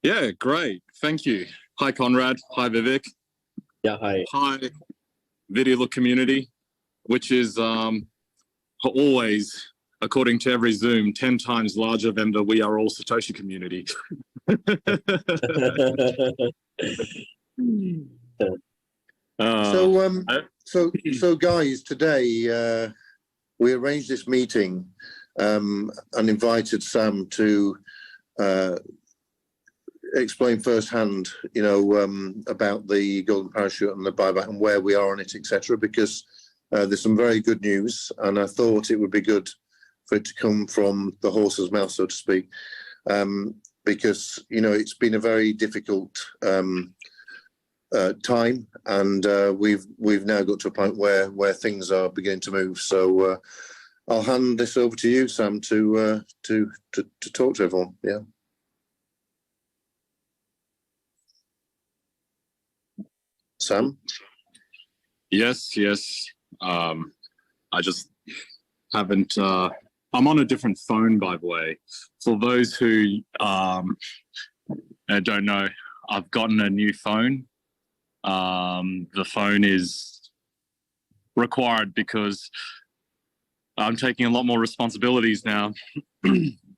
Yeah, great. Thank you. Hi, Conrad. Hi, Vivek. Yeah, hi. Hi, ViDiLOOK community, which is always, according to every Zoom, 10 times larger than the We Are All Satoshi community. So guys, today we arranged this meeting and invited Sam to explain firsthand, about the golden parachute and the buyback and where we are on it, etc. Because there's some very good news, and I thought it would be good for it to come from the horse's mouth, so to speak, because it's been a very difficult time, and we've now got to a point where things are beginning to move. So I'll hand this over to you, Sam, to talk to everyone. Yeah. Sam? Yes. I just haven't. I'm on a different phone, by the way. For those who don't know, I've gotten a new phone. The phone is required because I'm taking a lot more responsibilities now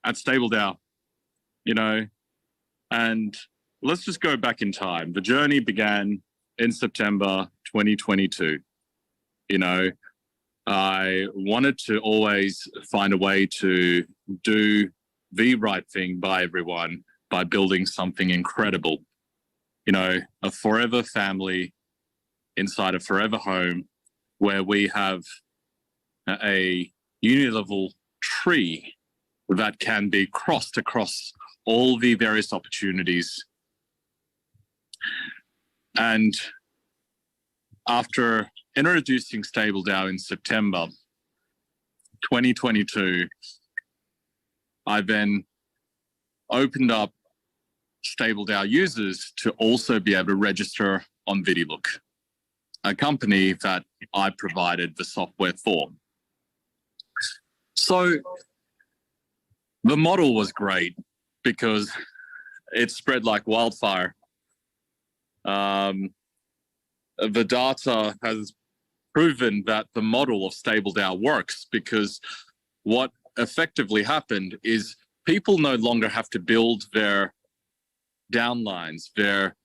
at StableDAO, and let's just go back in time. The journey began in September 2022. I wanted to always find a way to do the right thing by everyone by building something incredible. A forever family inside a forever home where we have a uni-level tree that can be crossed across all the various opportunities. And after introducing StableDAO in September 2022, I then opened up StableDAO users to also be able to register on ViDiLOOK, a company that I provided the software for. So the model was great because it spread like wildfire. The data has proven that the model of StableDAO works, because what effectively happened is people no longer have to build their downlines, their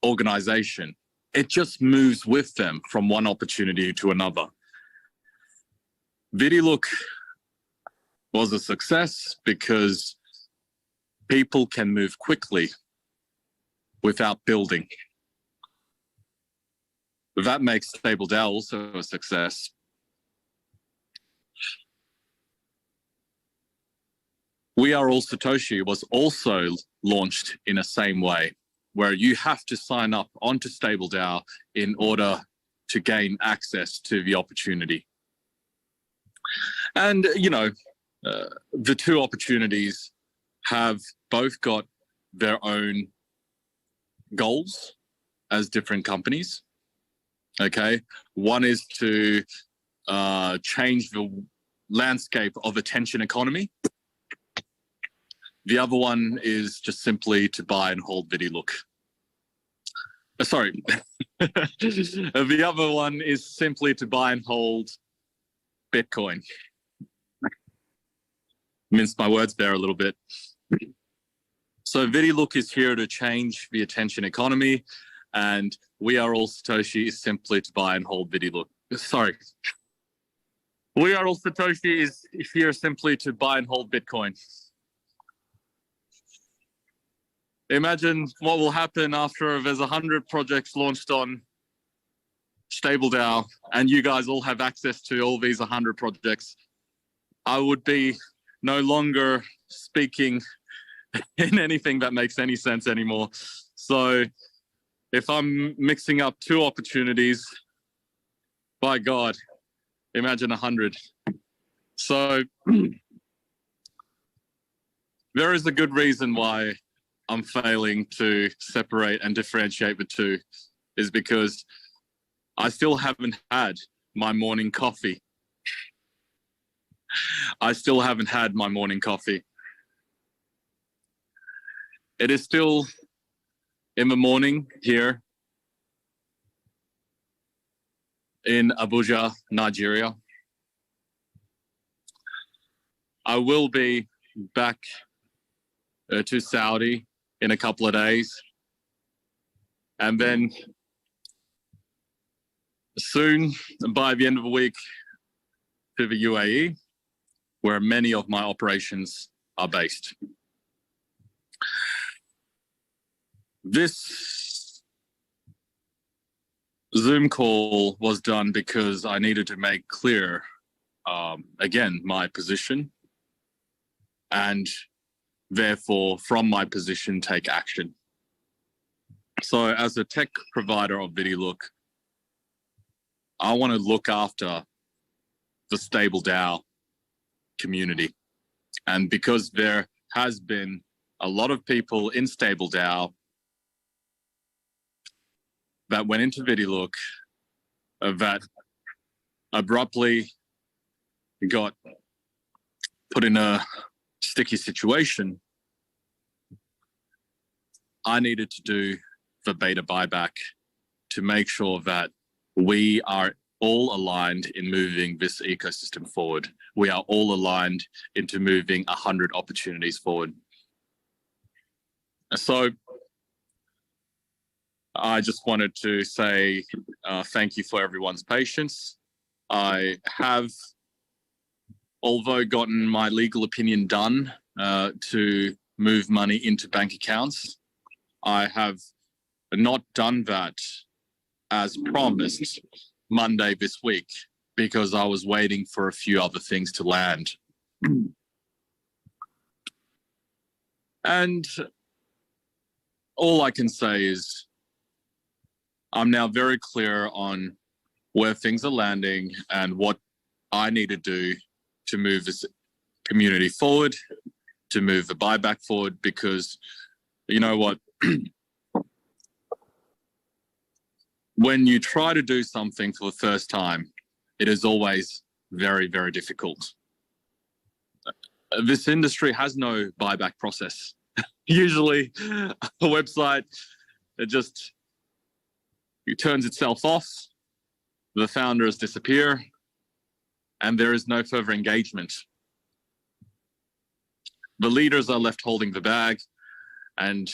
organization. It just moves with them from one opportunity to another. ViDiLOOK was a success because people can move quickly without building. That makes StableDAO also a success. We Are All Satoshi was also launched in the same way, where you have to sign up onto StableDAO in order to gain access to the opportunity. And, the two opportunities have both got their own goals as different companies. Okay, one is to change the landscape of attention economy. The other one is just simply to buy and hold ViDiLOOK. Sorry, the other one is simply to buy and hold Bitcoin. Minced my words there a little bit. So ViDiLOOK is here to change the attention economy, and We Are All Satoshi is simply to buy and hold ViDiLOOK. Sorry. We Are All Satoshi is here simply to buy and hold Bitcoin. Imagine what will happen after there's 100 projects launched on StableDAO and you guys all have access to all these 100 projects. I would be no longer speaking in anything that makes any sense anymore. So if I'm mixing up two opportunities, by God, imagine 100. So there is a good reason why I'm failing to separate and differentiate the two, is because I still haven't had my morning coffee. I still haven't had my morning coffee. It is still in the morning here in Abuja, Nigeria. I will be back to Saudi in a couple of days. And then soon, by the end of the week, to the UAE, where many of my operations are based. This Zoom call was done because I needed to make clear, again, my position, and therefore, from my position, take action. So as a tech provider of ViDiLOOK, I want to look after the stable DAO community. And because there has been a lot of people in stable DAO that went into ViDiLOOK that abruptly got put in a sticky situation, I needed to do the beta buyback to make sure that we are all aligned in moving this ecosystem forward. We are all aligned into moving 100 opportunities forward. So I just wanted to say thank you for everyone's patience. I have, although gotten my legal opinion done to move money into bank accounts, I have not done that as promised Monday this week because I was waiting for a few other things to land. And all I can say is I'm now very clear on where things are landing and what I need to do to move this community forward, to move the buyback forward, because you know what? When you try to do something for the first time, it is always very, very difficult. This industry has no buyback process. Usually a website, it turns itself off, the founders disappear, and there is no further engagement. The leaders are left holding the bag and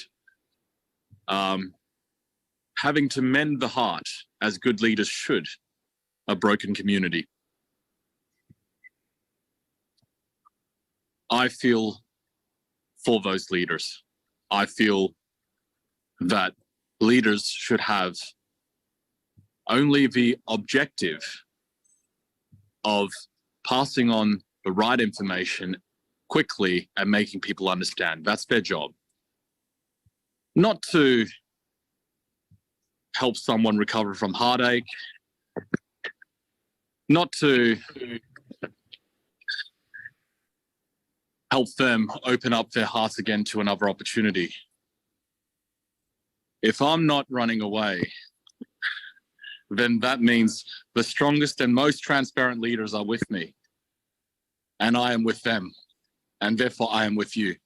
having to mend the heart, as good leaders should, a broken community. I feel for those leaders. I feel that leaders should have only the objective of passing on the right information quickly and making people understand. That's their job. Not to help someone recover from heartache, not to help them open up their hearts again to another opportunity. If I'm not running away, then that means the strongest and most transparent leaders are with me, and I am with them, and therefore I am with you.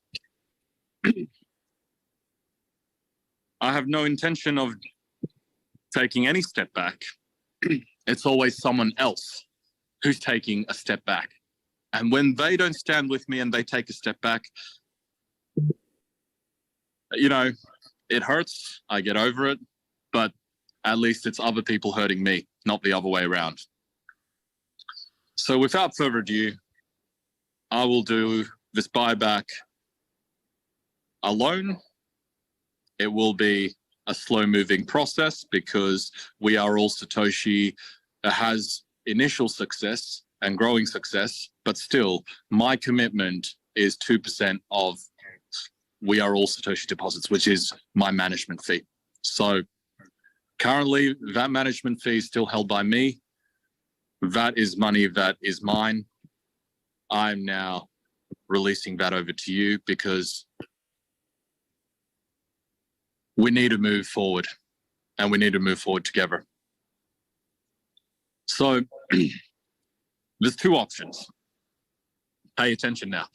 I have no intention of taking any step back. It's always someone else who's taking a step back. And when they don't stand with me and they take a step back, you know, it hurts. I get over it, but at least it's other people hurting me, not the other way around. So without further ado, I will do this buyback alone. It will be a slow-moving process because we are all Satoshi that has initial success and growing success, but still, my commitment is 2% of We Are All Satoshi deposits, which is my management fee. So currently, that management fee is still held by me. That is money that is mine. I'm now releasing that over to you because we need to move forward, and we need to move forward together. So there's two options. Pay attention now.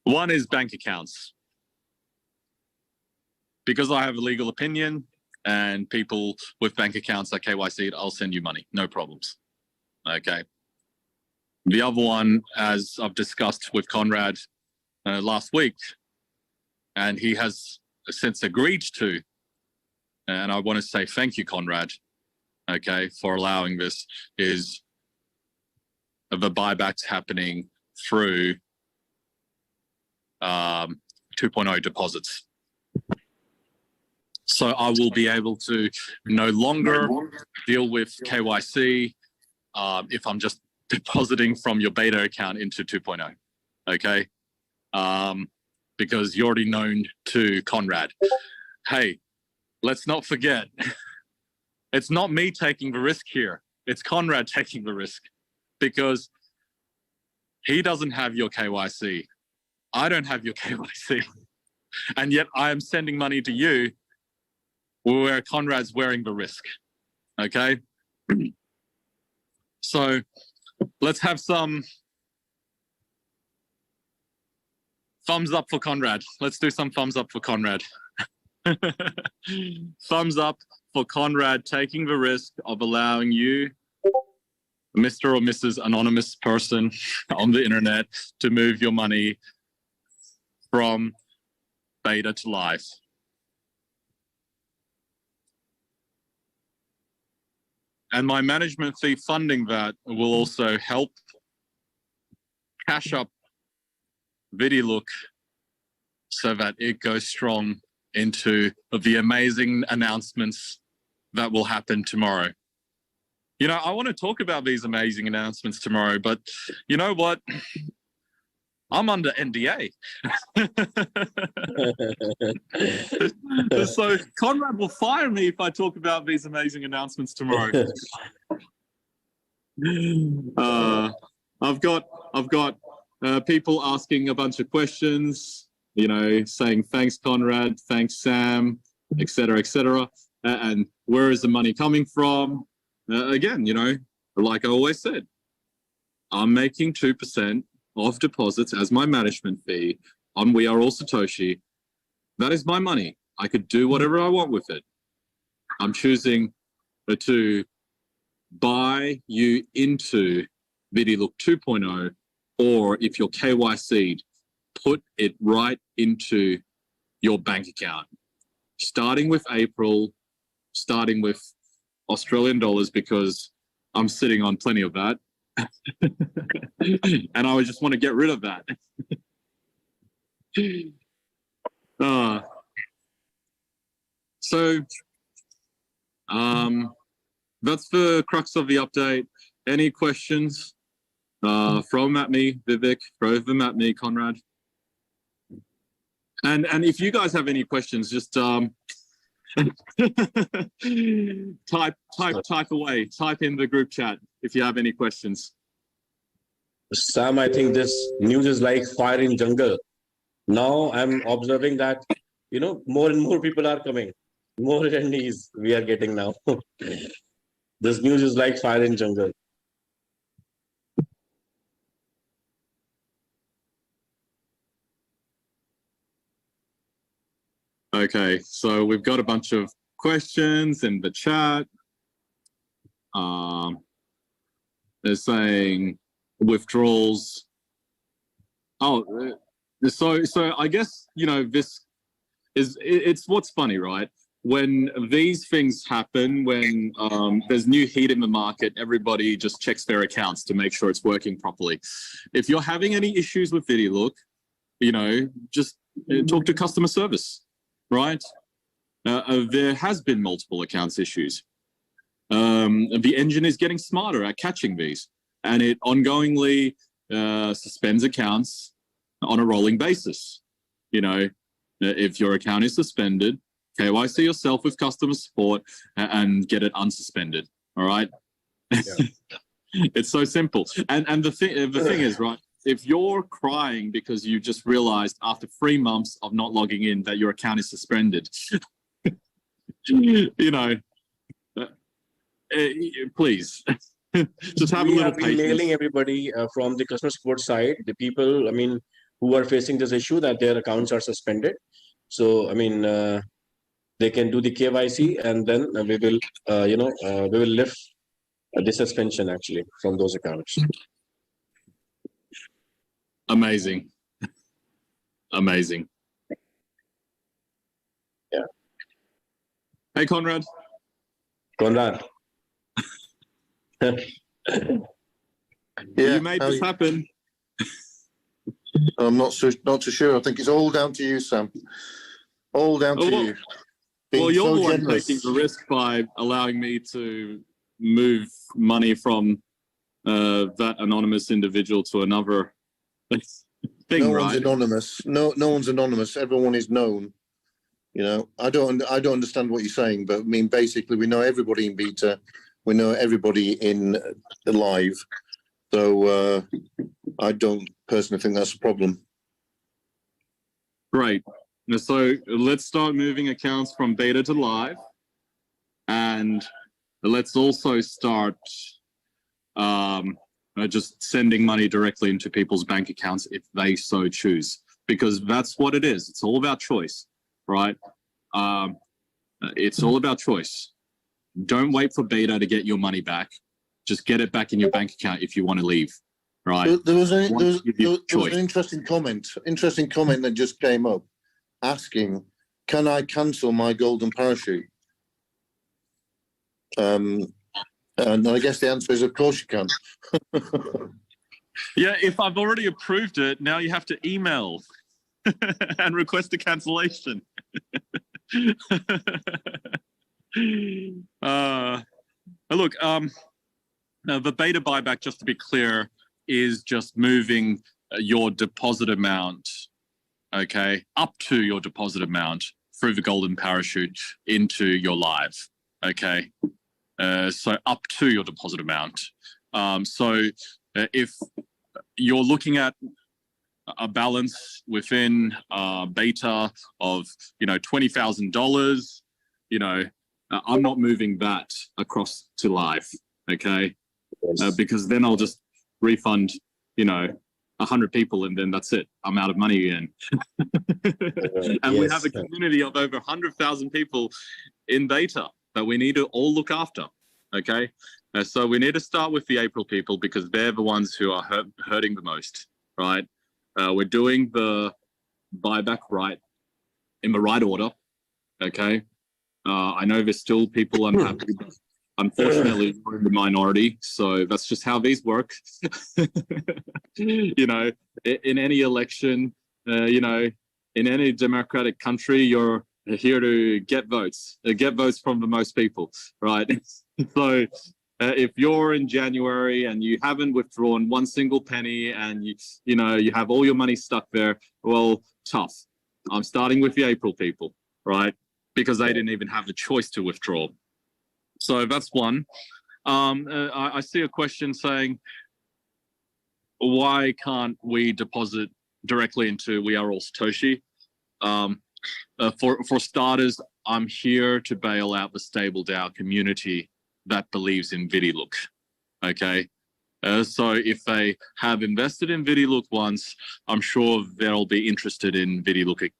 One is bank accounts. Because I have a legal opinion and people with bank accounts are KYC'd, I'll send you money, no problems. Okay. The other one, as I've discussed with Conrad last week, and he has since agreed to, and I want to say thank you, Conrad, okay, for allowing this, is the buybacks happening through 2.0 deposits. So I will be able to no longer deal with KYC if I'm just depositing from your beta account into 2.0, okay? Because you're already known to Conrad. Hey, let's not forget, it's not me taking the risk here. It's Conrad taking the risk because he doesn't have your KYC. I don't have your KYC. And yet I am sending money to you where Conrad's wearing the risk, okay? So let's have some thumbs up for Conrad. Let's do some thumbs up for Conrad. Thumbs up for Conrad taking the risk of allowing you, Mr. or Mrs. Anonymous person on the internet, to move your money from beta to live. And my management fee funding that will also help cash up ViDiLOOK so that it goes strong into the amazing announcements that will happen tomorrow. You know, I want to talk about these amazing announcements tomorrow, but you know what? I'm under NDA. So Conrad will fire me if I talk about these amazing announcements tomorrow. I've got people asking a bunch of questions, you know, saying thanks Conrad, thanks Sam, etc., etc. And where is the money coming from? Again, you know, like I always said, I'm making 2% of deposits as my management fee on We Are All Satoshi. That is my money. I could do whatever I want with it. I'm choosing to buy you into ViDiLOOK 2.0, or if you're KYC'd, put it right into your bank account. Starting with April, starting with Australian dollars, because I'm sitting on plenty of that. And I just want to get rid of that. So that's the crux of the update. Any questions? Throw them at me, Vivek. Throw them at me, Conrad. And if you guys have any questions, just type away. Type in the group chat if you have any questions. Sam, I think this news is like fire in jungle. Now I'm observing that, you know, more and more people are coming. More attendees we are getting now. This news is like fire in jungle. Okay, so we've got a bunch of questions in the chat. They're saying withdrawals. Oh, so I guess, you know, it's what's funny, right? When these things happen, when there's new heat in the market, everybody just checks their accounts to make sure it's working properly. If you're having any issues with ViDiLOOK, you know, just talk to customer service, right? There has been multiple accounts issues. The engine is getting smarter at catching these, and it ongoingly suspends accounts on a rolling basis. You know, if your account is suspended, KYC yourself with customer support and get it unsuspended. All right. Yeah. It's so simple. And the thing is, right, if you're crying because you just realized after 3 months of not logging in that your account is suspended, you know, please just have a little patience. We are emailing everybody from the customer support side. The people, I mean, who are facing this issue that their accounts are suspended. So, I mean, they can do the KYC, and then we will, we will lift the suspension actually from those accounts. Amazing. Amazing. Yeah. Hey, Conrad. Conrad. Yeah, You made this happen. I'm not too sure. I think it's all down to you, Sam. All down to you. Well, you're so the one generous. taking the risk by allowing me to move money from that anonymous individual to another thing, No right? one's anonymous. No one's anonymous. Everyone is known. You know, I don't understand what you're saying, but I mean, basically, we know everybody in beta. We know everybody in the live. So I don't personally think that's a problem. Great. So let's start moving accounts from beta to live, and let's also start just sending money directly into people's bank accounts if they so choose, because that's what it is. It's all about choice, right? It's all about choice. Don't wait for beta to get your money back. Just get it back in your bank account if you want to leave, right? There was an interesting comment that just came up asking, can I cancel my golden parachute? And I guess the answer is, of course you can. Yeah, if I've already approved it, now you have to email and request a cancellation. Look, the beta buyback, just to be clear, is just moving your deposit amount, okay, up to your deposit amount through the golden parachute into your live, okay? So up to your deposit amount. If you're looking at a balance within beta of, $20,000, I'm not moving that across to live, okay? Yes. Because then I'll just refund, 100 people, and then that's it. I'm out of money again. And we have a community of over 100,000 people in beta that we need to all look after, okay? So we need to start with the April people, because they're the ones who are hurting the most, right? We're doing the buyback right, in the right order, okay? I know there's still people unhappy, but unfortunately, we're in the minority, so that's just how these work. In any election, in any democratic country, you're here to get votes from the most people, right? So if you're in January and you haven't withdrawn one single penny, and you have all your money stuck there, well, tough. I'm starting with the April people, right? Because they didn't even have the choice to withdraw. So that's one. I see a question saying, why can't we deposit directly into We Are All Satoshi? For starters, I'm here to bail out the stable DAO community that believes in ViDiLOOK, okay? So if they have invested in ViDiLOOK once, I'm sure they'll be interested in ViDiLOOK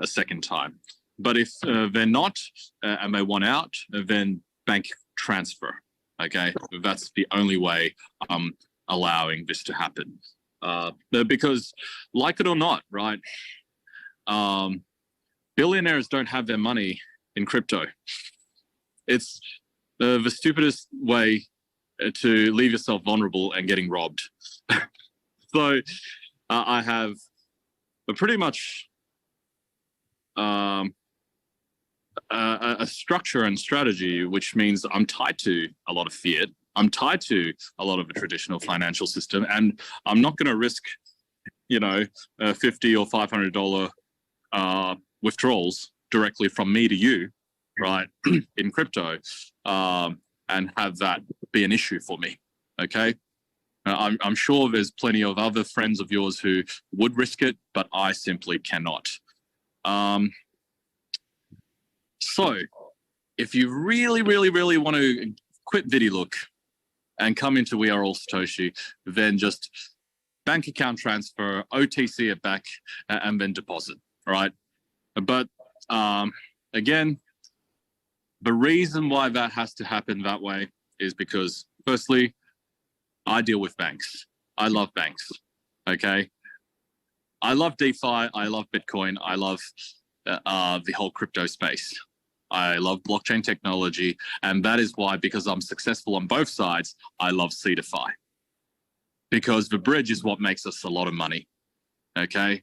a second time. But if they're not and they want out, then bank transfer, okay? That's the only way I'm allowing this to happen. Because, like it or not, right, billionaires don't have their money in crypto. It's the stupidest way to leave yourself vulnerable and getting robbed. So I have pretty much a structure and strategy, which means I'm tied to a lot of fiat. I'm tied to a lot of the traditional financial system, and I'm not going to risk, $50 or $500 withdrawals directly from me to you, right, in crypto, and have that be an issue for me, okay? I'm sure there's plenty of other friends of yours who would risk it, but I simply cannot. So if you really, really, really want to quit ViDiLOOK and come into We Are All Satoshi, then just bank account transfer, OTC it back, and then deposit, right? But again, the reason why that has to happen that way is because, firstly, I deal with banks. I love banks, okay? I love DeFi, I love Bitcoin, I love the whole crypto space. I love blockchain technology, and that is why, because I'm successful on both sides, I love C2Fi. Because the bridge is what makes us a lot of money, okay?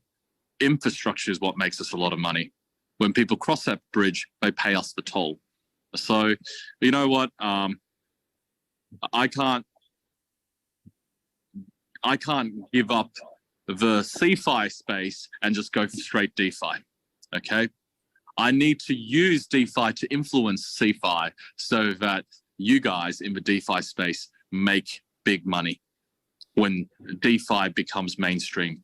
Infrastructure is what makes us a lot of money. When people cross that bridge, they pay us the toll. So, you know what? I can't give up the CeFi space and just go straight DeFi, okay? I need to use DeFi to influence CeFi so that you guys in the DeFi space make big money when DeFi becomes mainstream.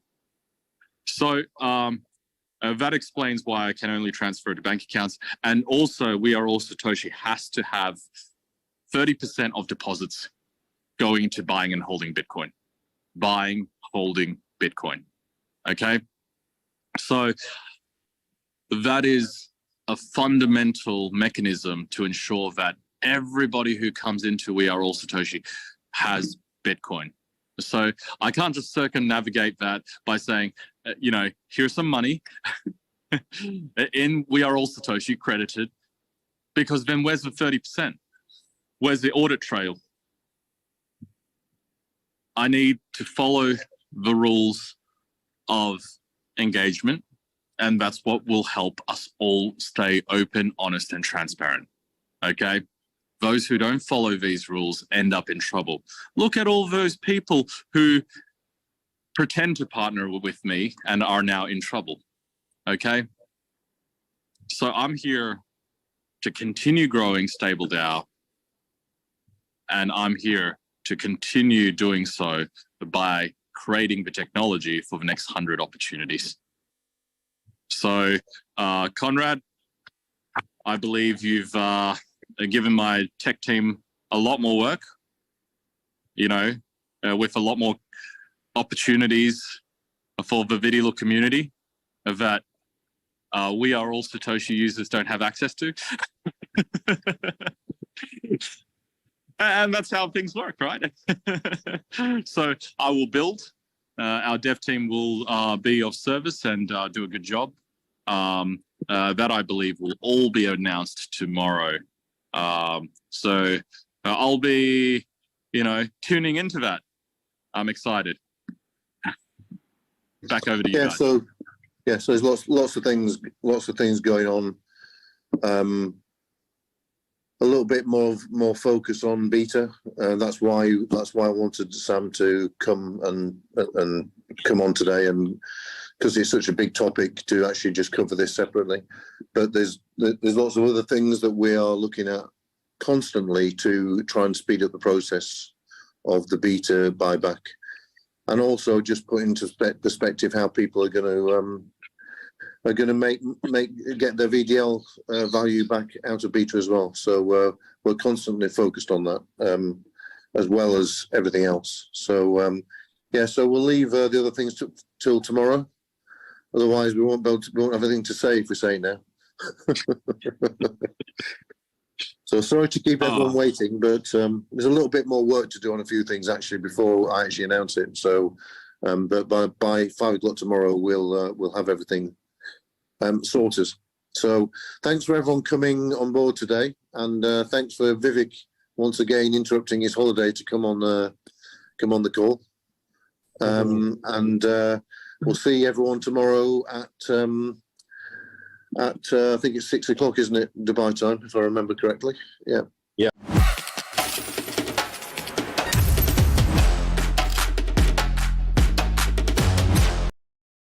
So that explains why I can only transfer to bank accounts. And also, We Are All Satoshi has to have 30% of deposits going to buying and holding Bitcoin. Buying, holding Bitcoin, okay? So that is a fundamental mechanism to ensure that everybody who comes into We Are All Satoshi has Bitcoin. So I can't just circumnavigate that by saying, you know, here's some money in We Are All Satoshi credited, because then where's the 30%? Where's the audit trail? I need to follow the rules of engagement, and that's what will help us all stay open, honest, and transparent, okay? Those who don't follow these rules end up in trouble. Look at all those people who pretend to partner with me and are now in trouble, okay? So I'm here to continue growing Stable DAO, and I'm here to continue doing so by creating the technology for the next 100 opportunities. So, Conrad, I believe you've given my tech team a lot more work, you know, with a lot more opportunities for the ViDiLOOK community that We Are All Satoshi users don't have access to. And that's how things work, right? So I will build. Our dev team will be of service and do a good job. That, I believe, will all be announced tomorrow. So I'll be, you know, tuning into that. I'm excited. Back over to you guys. So there's lots of things going on. A little bit more focus on beta. That's why I wanted Sam to come and come on today, and because it's such a big topic to actually just cover this separately. But there's lots of other things that we are looking at constantly to try and speed up the process of the beta buyback, and also just put into perspective how people are going to get their VDL value back out of beta as well. So we're constantly focused on that, as well as everything else. So so we'll leave the other things till tomorrow. Otherwise, we won't have anything to say if we say it now. So sorry to keep everyone waiting, but there's a little bit more work to do on a few things actually before I actually announce it. So, but by 5 o'clock tomorrow, we'll have everything sorted. So thanks for everyone coming on board today, and thanks for Vivek once again interrupting his holiday to come on the call. And we'll see everyone tomorrow at I think it's 6 o'clock, isn't it, Dubai time, if I remember correctly? Yeah.